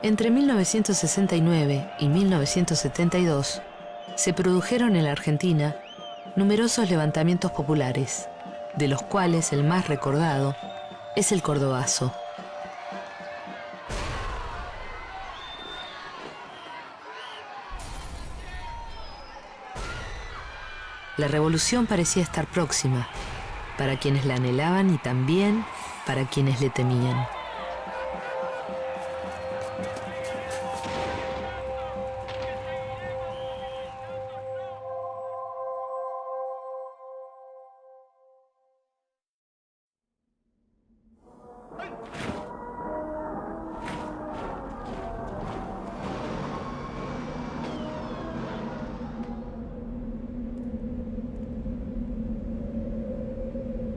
Entre 1969 y 1972 se produjeron en la Argentina numerosos levantamientos populares, de los cuales el más recordado es el Cordobazo. La revolución parecía estar próxima, para quienes la anhelaban y también para quienes le temían.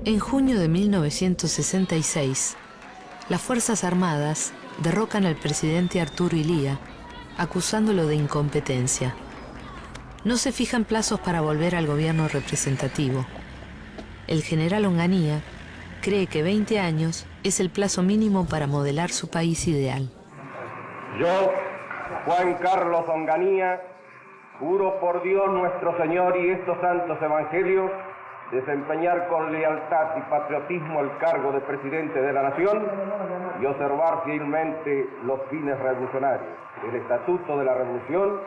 En junio de 1966, las Fuerzas Armadas derrocan al presidente Arturo Illia, acusándolo de incompetencia. No se fijan plazos para volver al gobierno representativo. El general Onganía cree que 20 años es el plazo mínimo para modelar su país ideal. Yo, Juan Carlos Onganía, juro por Dios nuestro Señor y estos santos evangelios desempeñar con lealtad y patriotismo el cargo de presidente de la Nación y observar fielmente los fines revolucionarios, el Estatuto de la Revolución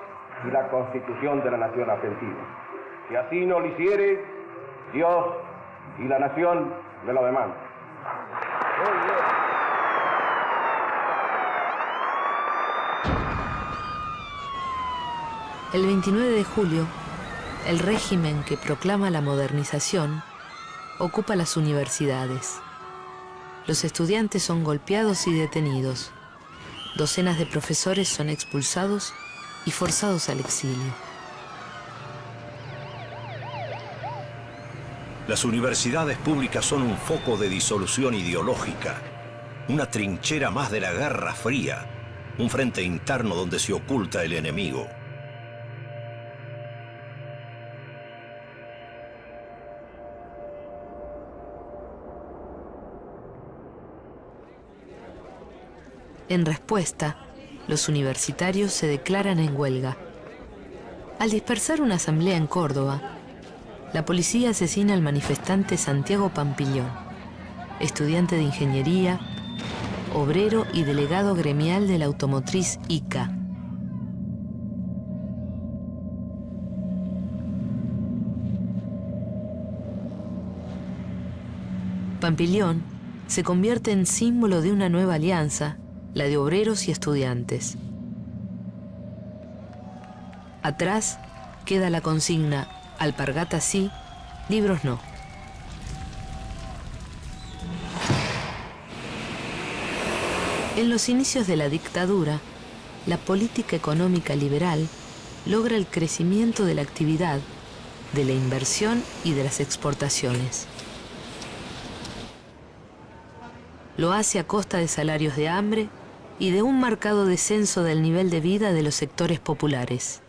y la Constitución de la Nación Argentina. Si así no lo hiciere, Dios y la Nación me lo demandan. El 29 de julio, el régimen que proclama la modernización ocupa las universidades. Los estudiantes son golpeados y detenidos. Docenas de profesores son expulsados y forzados al exilio. Las universidades públicas son un foco de disolución ideológica, una trinchera más de la Guerra Fría, un frente interno donde se oculta el enemigo. En respuesta, los universitarios se declaran en huelga. Al dispersar una asamblea en Córdoba, la policía asesina al manifestante Santiago Pampillón, estudiante de ingeniería, obrero y delegado gremial de la automotriz ICA. Pampillón se convierte en símbolo de una nueva alianza, la de obreros y estudiantes. Atrás queda la consigna: alpargatas sí, libros no. En los inicios de la dictadura, la política económica liberal logra el crecimiento de la actividad, de la inversión y de las exportaciones. Lo hace a costa de salarios de hambre y de un marcado descenso del nivel de vida de los sectores populares.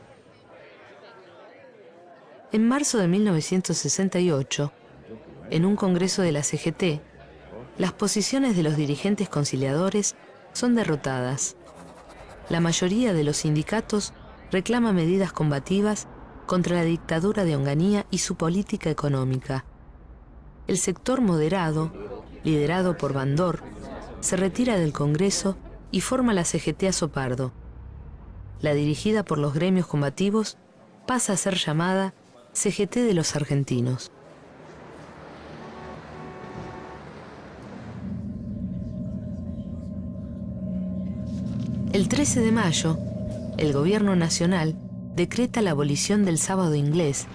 En marzo de 1968, en un congreso de la CGT, las posiciones de los dirigentes conciliadores son derrotadas. La mayoría de los sindicatos reclama medidas combativas contra la dictadura de Onganía y su política económica. El sector moderado, liderado por Bandor, se retira del Congreso y forma la CGT Azopardo. La dirigida por los gremios combativos pasa a ser llamada CGT de los Argentinos. El 13 de mayo, el gobierno nacional decreta la abolición del sábado inglés,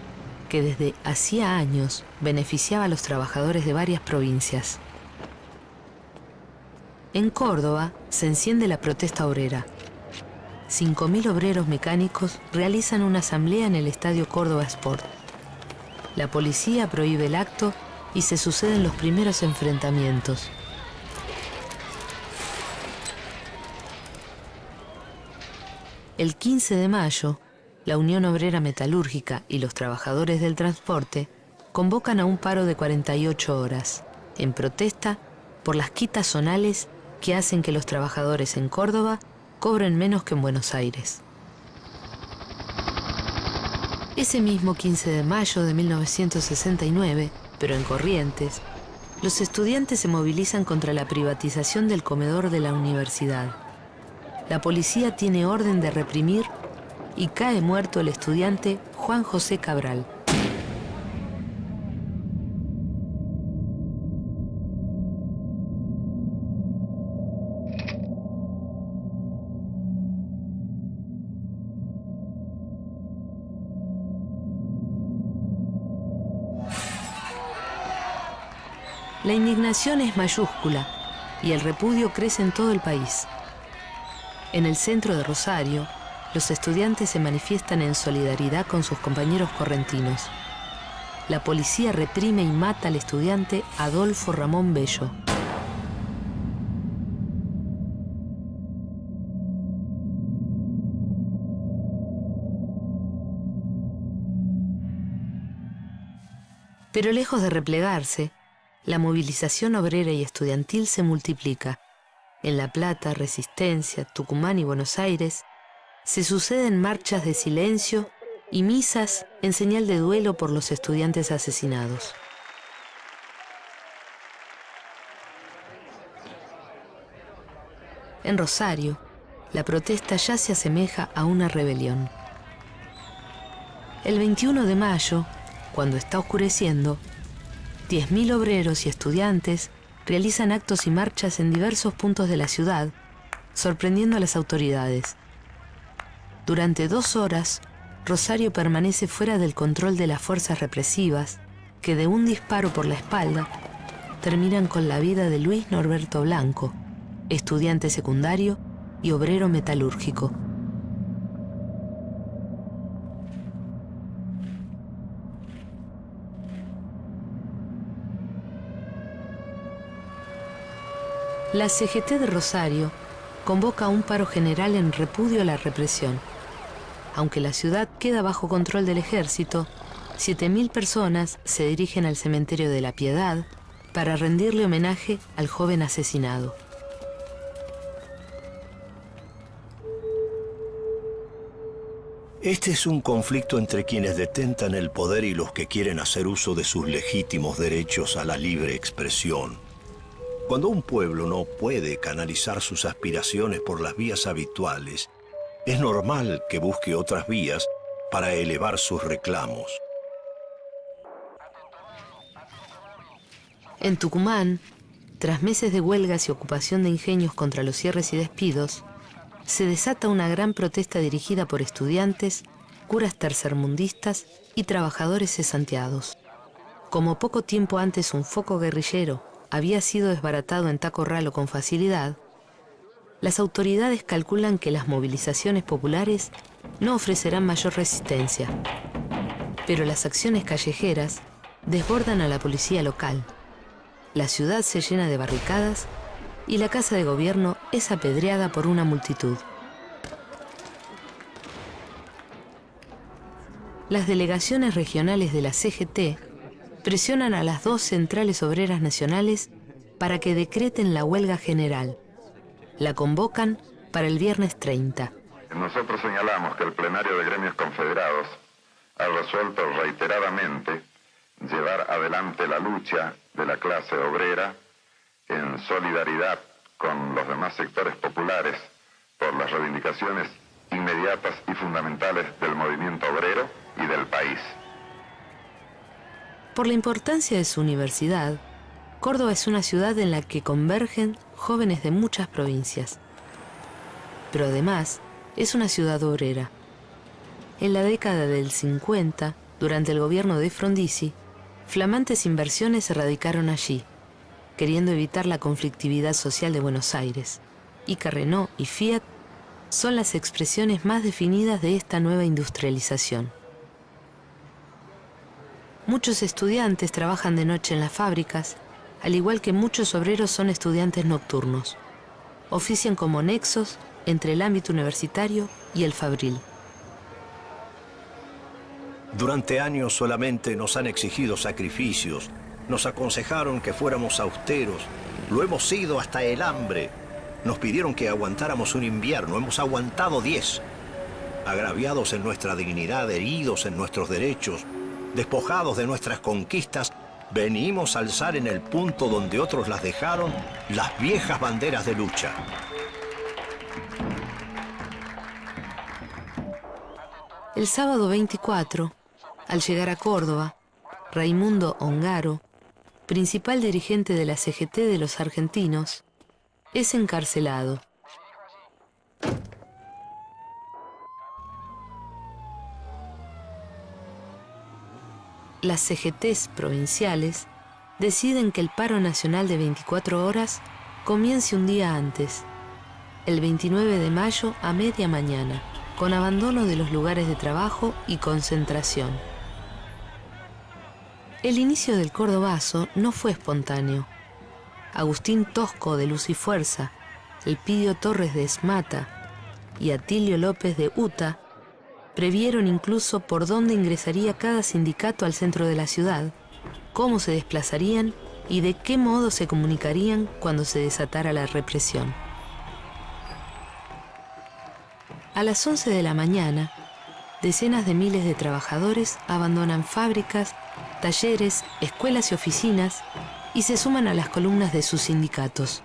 que desde hacía años beneficiaba a los trabajadores de varias provincias. En Córdoba se enciende la protesta obrera. 5.000 obreros mecánicos realizan una asamblea en el Estadio Córdoba Sport. La policía prohíbe el acto y se suceden los primeros enfrentamientos. El 15 de mayo, la Unión Obrera Metalúrgica y los trabajadores del transporte convocan a un paro de 48 horas, en protesta por las quitas zonales que hacen que los trabajadores en Córdoba cobren menos que en Buenos Aires. Ese mismo 15 de mayo de 1969, pero en Corrientes, los estudiantes se movilizan contra la privatización del comedor de la universidad. La policía tiene orden de reprimir y cae muerto el estudiante Juan José Cabral. La indignación es mayúscula y el repudio crece en todo el país. En el centro de Rosario, los estudiantes se manifiestan en solidaridad con sus compañeros correntinos. La policía reprime y mata al estudiante Adolfo Ramón Bello. Pero lejos de replegarse, la movilización obrera y estudiantil se multiplica. En La Plata, Resistencia, Tucumán y Buenos Aires se suceden marchas de silencio y misas en señal de duelo por los estudiantes asesinados. En Rosario, la protesta ya se asemeja a una rebelión. El 21 de mayo, cuando está oscureciendo, 10.000 obreros y estudiantes realizan actos y marchas en diversos puntos de la ciudad, sorprendiendo a las autoridades. Durante 2 horas, Rosario permanece fuera del control de las fuerzas represivas, que de un disparo por la espalda terminan con la vida de Luis Norberto Blanco, estudiante secundario y obrero metalúrgico. La CGT de Rosario convoca un paro general en repudio a la represión. Aunque la ciudad queda bajo control del ejército, 7.000 personas se dirigen al cementerio de la Piedad para rendirle homenaje al joven asesinado. Este es un conflicto entre quienes detentan el poder y los que quieren hacer uso de sus legítimos derechos a la libre expresión. Cuando un pueblo no puede canalizar sus aspiraciones por las vías habituales, es normal que busque otras vías para elevar sus reclamos. En Tucumán, tras meses de huelgas y ocupación de ingenios contra los cierres y despidos, se desata una gran protesta dirigida por estudiantes, curas tercermundistas y trabajadores cesanteados. Como poco tiempo antes un foco guerrillero había sido desbaratado en Taco Ralo con facilidad, las autoridades calculan que las movilizaciones populares no ofrecerán mayor resistencia. Pero las acciones callejeras desbordan a la policía local. La ciudad se llena de barricadas y la Casa de Gobierno es apedreada por una multitud. Las delegaciones regionales de la CGT presionan a las 2 centrales obreras nacionales para que decreten la huelga general. La convocan para el viernes 30. Nosotros señalamos que el plenario de gremios confederados ha resuelto reiteradamente llevar adelante la lucha de la clase obrera en solidaridad con los demás sectores populares por las reivindicaciones inmediatas y fundamentales del movimiento obrero y del país. Por la importancia de su universidad, Córdoba es una ciudad en la que convergen jóvenes de muchas provincias. Pero además, es una ciudad obrera. En la década del 50, durante el gobierno de Frondizi, flamantes inversiones se radicaron allí, queriendo evitar la conflictividad social de Buenos Aires. Ica, Renault y Fiat son las expresiones más definidas de esta nueva industrialización. Muchos estudiantes trabajan de noche en las fábricas, al igual que muchos obreros son estudiantes nocturnos. Ofician como nexos entre el ámbito universitario y el fabril. Durante años solamente nos han exigido sacrificios, nos aconsejaron que fuéramos austeros, lo hemos sido hasta el hambre. Nos pidieron que aguantáramos un invierno, hemos aguantado 10. Agraviados en nuestra dignidad, heridos en nuestros derechos, despojados de nuestras conquistas, venimos a alzar en el punto donde otros las dejaron, las viejas banderas de lucha. El sábado 24, al llegar a Córdoba, Raimundo Ongaro, principal dirigente de la CGT de los argentinos, es encarcelado. Las CGTs provinciales deciden que el paro nacional de 24 horas comience un día antes, el 29 de mayo a media mañana, con abandono de los lugares de trabajo y concentración. El inicio del Cordobazo no fue espontáneo. Agustín Tosco de Luz y Fuerza, Elpidio Torres de Esmata y Atilio López de UTA previeron incluso por dónde ingresaría cada sindicato al centro de la ciudad, cómo se desplazarían y de qué modo se comunicarían cuando se desatara la represión. A las 11 de la mañana, decenas de miles de trabajadores abandonan fábricas, talleres, escuelas y oficinas y se suman a las columnas de sus sindicatos.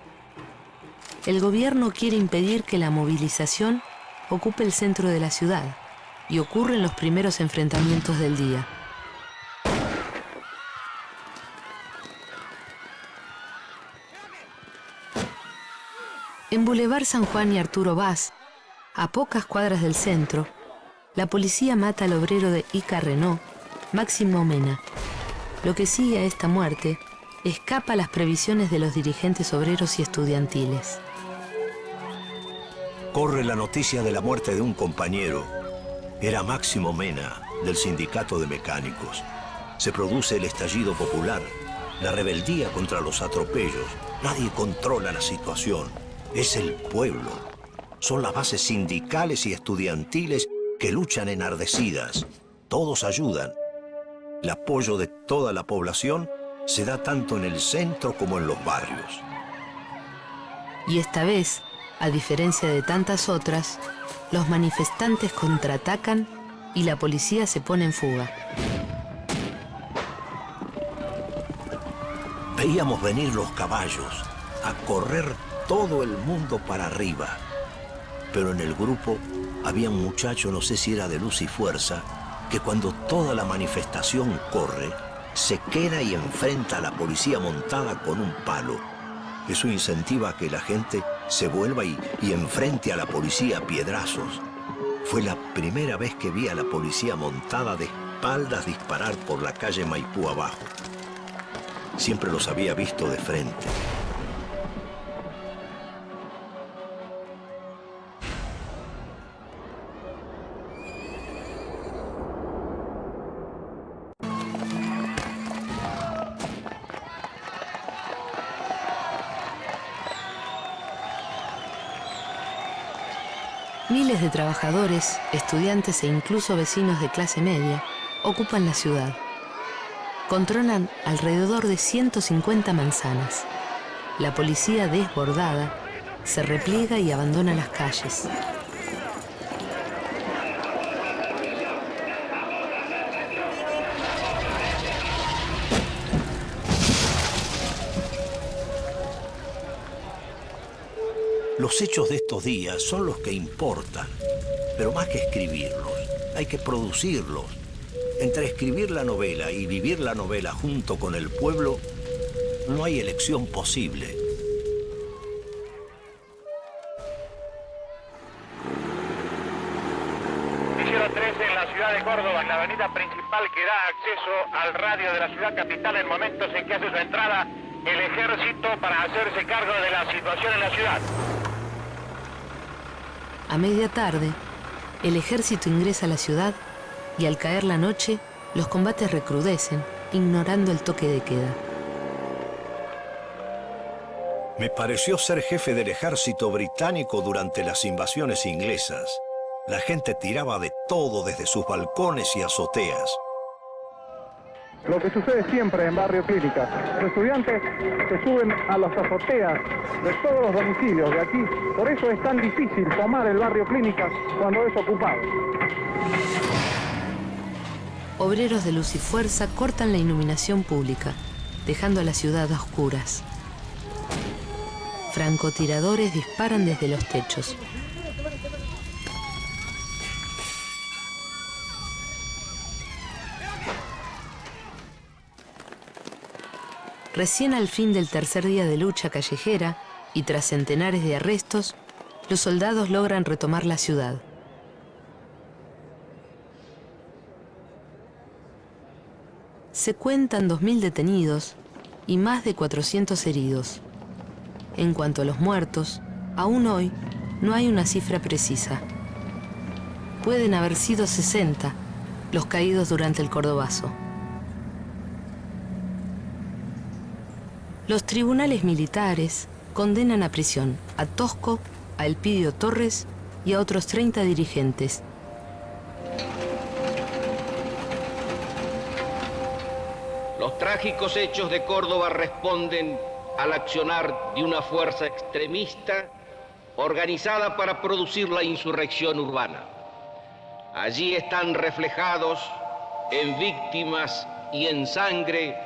El gobierno quiere impedir que la movilización ocupe el centro de la ciudad y ocurren los primeros enfrentamientos del día. En Boulevard San Juan y Arturo Vaz, a pocas cuadras del centro, la policía mata al obrero de Ica Renault, Máximo Mena. Lo que sigue a esta muerte escapa a las previsiones de los dirigentes obreros y estudiantiles. Corre la noticia de la muerte de un compañero. Era Máximo Mena, del Sindicato de Mecánicos. Se produce el estallido popular, la rebeldía contra los atropellos. Nadie controla la situación. Es el pueblo. Son las bases sindicales y estudiantiles que luchan enardecidas. Todos ayudan. El apoyo de toda la población se da tanto en el centro como en los barrios. Y esta vez, a diferencia de tantas otras, los manifestantes contraatacan y la policía se pone en fuga. Veíamos venir los caballos, a correr todo el mundo para arriba. Pero en el grupo había un muchacho, no sé si era de Luz y Fuerza, que cuando toda la manifestación corre, se queda y enfrenta a la policía montada con un palo. Eso incentiva a que la gente se vuelva y enfrente a la policía a piedrazos. Fue la primera vez que vi a la policía montada de espaldas disparar por la calle Maipú abajo. Siempre los había visto de frente. Miles de trabajadores, estudiantes e incluso vecinos de clase media ocupan la ciudad. Controlan alrededor de 150 manzanas. La policía, desbordada, se repliega y abandona las calles. Los hechos de estos días son los que importan, pero más que escribirlos, hay que producirlos. Entre escribir la novela y vivir la novela junto con el pueblo, no hay elección posible. Noticiero 13 en la ciudad de Córdoba, en la avenida principal que da acceso al radio de la ciudad capital en momentos en que hace su entrada el ejército para hacerse cargo de la situación en la ciudad. A media tarde, el ejército ingresa a la ciudad y al caer la noche, los combates recrudecen, ignorando el toque de queda. Me pareció ser jefe del ejército británico durante las invasiones inglesas. La gente tiraba de todo desde sus balcones y azoteas. Lo que sucede siempre en Barrio Clínica. Los estudiantes se suben a las azoteas de todos los domicilios de aquí. Por eso es tan difícil tomar el Barrio Clínica cuando es ocupado. Obreros de luz y fuerza cortan la iluminación pública, dejando a la ciudad a oscuras. Francotiradores disparan desde los techos. Recién al fin del tercer día de lucha callejera y tras centenares de arrestos, los soldados logran retomar la ciudad. Se cuentan 2000 detenidos y más de 400 heridos. En cuanto a los muertos, aún hoy no hay una cifra precisa. Pueden haber sido 60 los caídos durante el Cordobazo. Los tribunales militares condenan a prisión a Tosco, a Elpidio Torres y a otros 30 dirigentes. Los trágicos hechos de Córdoba responden al accionar de una fuerza extremista organizada para producir la insurrección urbana. Allí están reflejados en víctimas y en sangre,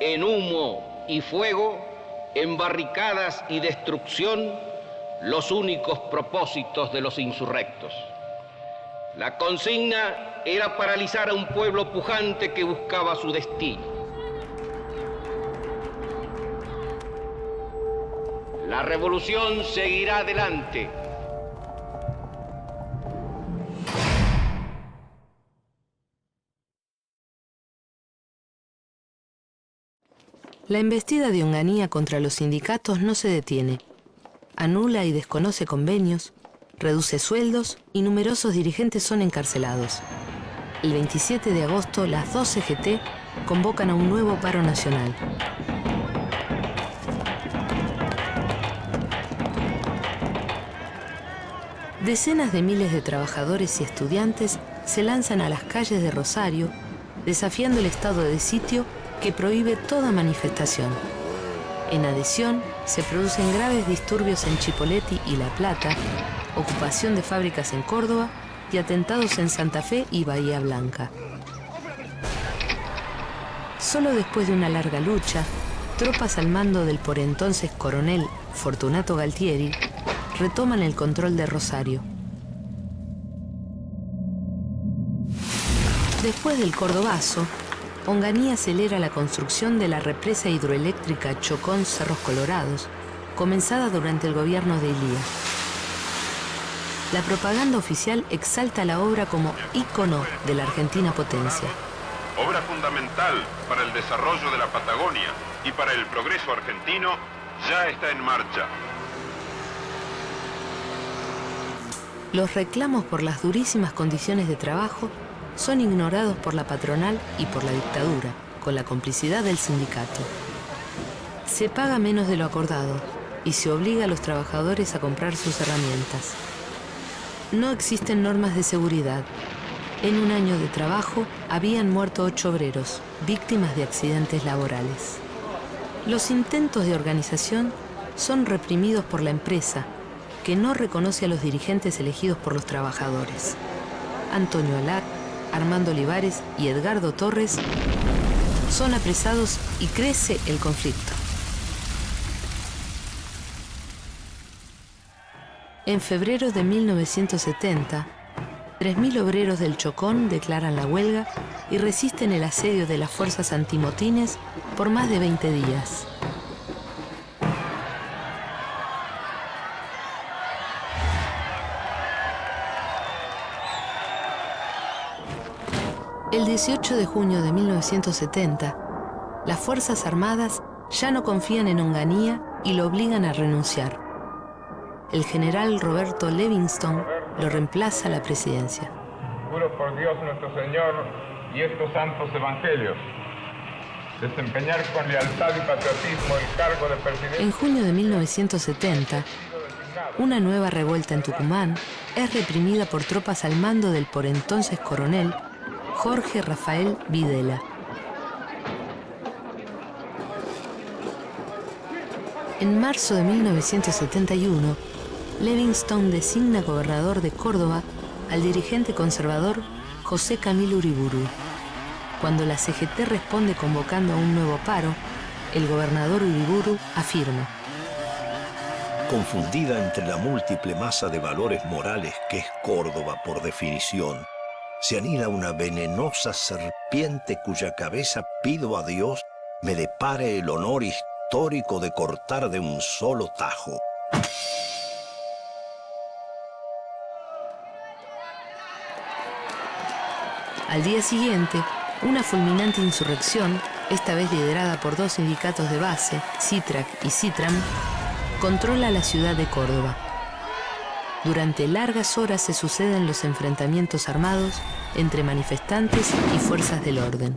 en humo y fuego, en barricadas y destrucción, los únicos propósitos de los insurrectos. La consigna era paralizar a un pueblo pujante que buscaba su destino. La revolución seguirá adelante. La embestida de Onganía contra los sindicatos no se detiene. Anula y desconoce convenios, reduce sueldos y numerosos dirigentes son encarcelados. El 27 de agosto, las 2 CGT convocan a un nuevo paro nacional. Decenas de miles de trabajadores y estudiantes se lanzan a las calles de Rosario, desafiando el estado de sitio que prohíbe toda manifestación. En adhesión, se producen graves disturbios en Chipoleti y La Plata, ocupación de fábricas en Córdoba y atentados en Santa Fe y Bahía Blanca. Solo después de una larga lucha, tropas al mando del por entonces coronel Fortunato Galtieri retoman el control de Rosario. Después del Cordobazo, Onganía acelera la construcción de la represa hidroeléctrica Chocón-Cerros Colorados, comenzada durante el gobierno de Ilía. La propaganda oficial exalta la obra como ícono de la Argentina potencia. Obra fundamental para el desarrollo de la Patagonia y para el progreso argentino, ya está en marcha. Los reclamos por las durísimas condiciones de trabajo son ignorados por la patronal y por la dictadura, con la complicidad del sindicato. Se paga menos de lo acordado y se obliga a los trabajadores a comprar sus herramientas. No existen normas de seguridad. En un año de trabajo habían muerto 8 obreros, víctimas de accidentes laborales. Los intentos de organización son reprimidos por la empresa, que no reconoce a los dirigentes elegidos por los trabajadores. Antonio Alar, Armando Olivares y Edgardo Torres son apresados y crece el conflicto. En febrero de 1970, 3.000 obreros del Chocón declaran la huelga y resisten el asedio de las fuerzas antimotines por más de 20 días. El 18 de junio de 1970, las Fuerzas Armadas ya no confían en Onganía y lo obligan a renunciar. El general Roberto Livingston lo reemplaza a la presidencia. Juro por Dios nuestro Señor y estos santos evangelios, desempeñar con lealtad y patriotismo el cargo de presidente. En junio de 1970, una nueva revuelta en Tucumán es reprimida por tropas al mando del por entonces coronel Jorge Rafael Videla. En marzo de 1971, Livingston designa gobernador de Córdoba al dirigente conservador José Camilo Uriburu. Cuando la CGT responde convocando a un nuevo paro, el gobernador Uriburu afirma: confundida entre la múltiple masa de valores morales que es Córdoba por definición, se anida una venenosa serpiente cuya cabeza pido a Dios me depare el honor histórico de cortar de un solo tajo. Al día siguiente, una fulminante insurrección, esta vez liderada por dos sindicatos de base, CITRAC y CITRAM, controla la ciudad de Córdoba. Durante largas horas se suceden los enfrentamientos armados entre manifestantes y fuerzas del orden.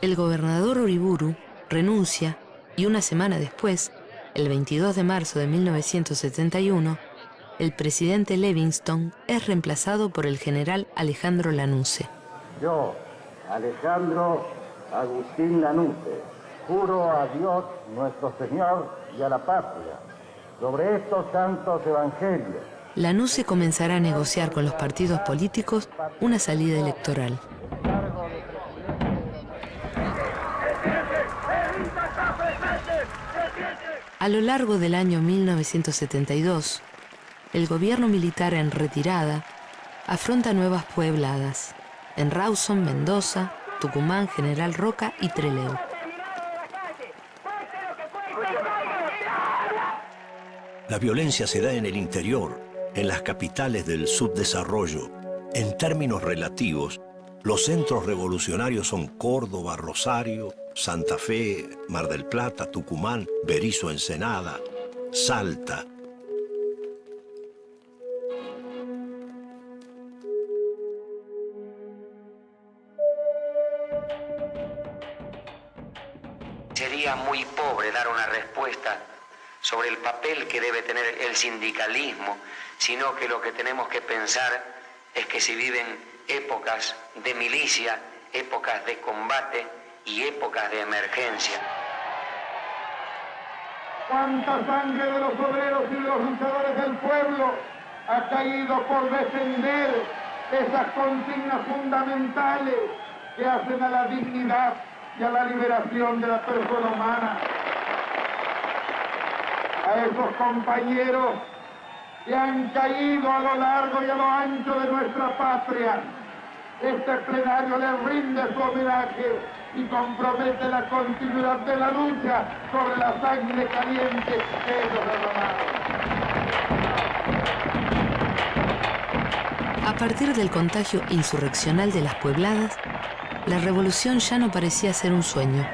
El gobernador Uriburu renuncia y una semana después, el 22 de marzo de 1971, el presidente Livingston es reemplazado por el general Alejandro Lanusse. Yo, Alejandro Agustín Lanusse, juro a Dios nuestro Señor y a la patria, sobre estos santos evangelios. Lanusse comenzará a negociar con los partidos políticos una salida electoral. A lo largo del año 1972, el gobierno militar en retirada afronta nuevas puebladas en Rawson, Mendoza, Tucumán, General Roca y Trelew. La violencia se da en el interior, en las capitales del subdesarrollo. En términos relativos, los centros revolucionarios son Córdoba, Rosario, Santa Fe, Mar del Plata, Tucumán, Berisso, Ensenada, Salta. Sería muy pobre dar una respuesta sobre el papel que debe tener el sindicalismo, sino que lo que tenemos que pensar es que se viven épocas de milicia, épocas de combate y épocas de emergencia. Cuánta sangre de los obreros y de los luchadores del pueblo ha caído por defender esas consignas fundamentales que hacen a la dignidad y a la liberación de la persona humana. A esos compañeros que han caído a lo largo y a lo ancho de nuestra patria, este plenario les rinde su homenaje y compromete la continuidad de la lucha sobre la sangre caliente que ellos derramaron. A partir del contagio insurreccional de las puebladas, la revolución ya no parecía ser un sueño.